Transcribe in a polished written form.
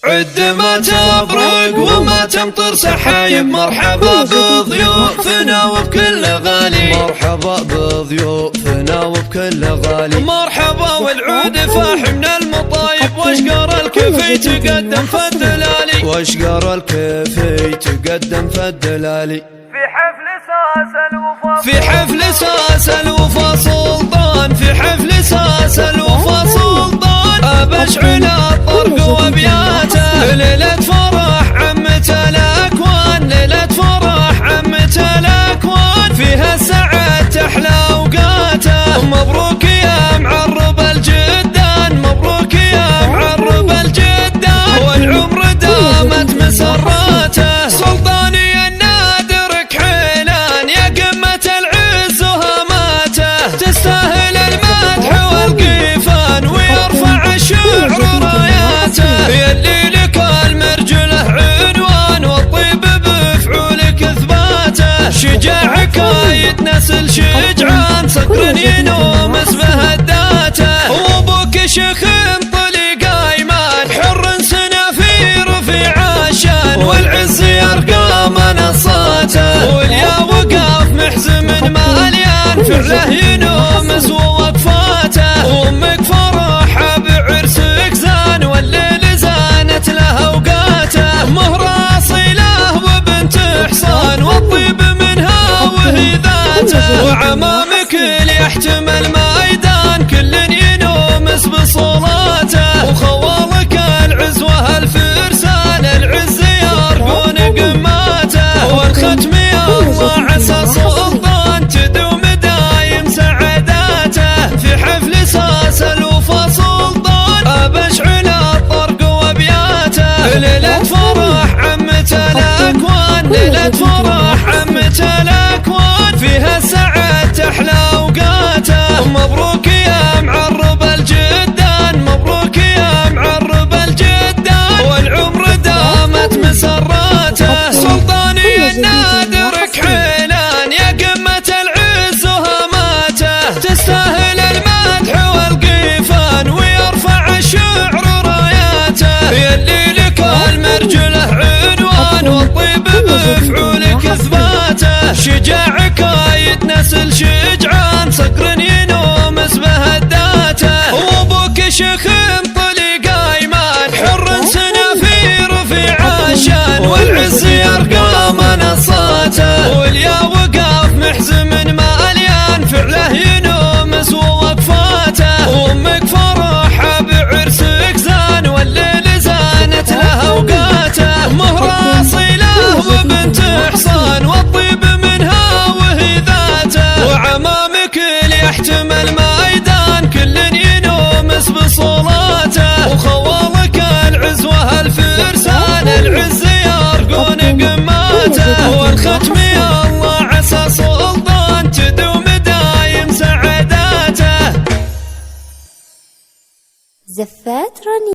عد ما تبرق وما تمطر سحايب، مرحبا بضيوفنا وبكل غالي، مرحبا بضيوفنا وبكل غالي، مرحبا والعود فاح من المطايب، واشقر الكفي تقدم فالدلالي، واشقر الكفي تقدم فالدلالي، في حفل ساس الوفا سلطان، في حفل ساس الوفا سلطان، أبشعل الطرق وابياته، ليلة فرح عمة الأكوان، ليلة فرح عمة الأكوان، فيها السعد تحلى أوقاته، مبروك يا معرب الجدان، مبروك يا معرب الجدان، والعمر دامت مسراته، سلطاني النادر كحيلان يا قمة العز وهماته، تستاهل المدح والقيفان ويرفع الشعر راياته، يلي لك المرجله عنوان والطيب بفعولك اثباته، شجاعك قايد نسل شجعان صقر ينومس بهداته، وابوك شيخ طلق ايمان حر سنافير في عشان، والعز يرقى منصاته، واليا وقف محزم ماليان فعله ينومس ووقفاته، وامك فرحه بعرسك زان والليل زانت له اوقاته، مهر اصيله وبنت حصان والطيب منها وهي ذاته، وعمامك اللي يحتمل ميدان كل ينومس بصلاته، وخوالك العزوه الفرسان العز يرقون قماته، والختم يا الله عسى سلطان تدوم دايم سعاداته، في حفل ساس الوفا سلطان أبشعل الطرق وابياته، ليلة فرح عمة الأكوان، ليلة فرح عمة الأكوان، فيها السعد تحلى أوقاته، مبروك يا معرب الجدان، مبروك يا معرب الجدان، والعمر دامت مسراته، سلطاني النادر كحيلان يا قمة العز وهماته، تستاهل المدح والقيفان ويرفع الشعر راياته، يلي لك المرجله عنوان والطيب بفعولك اثباته، شجاعك قايد نسل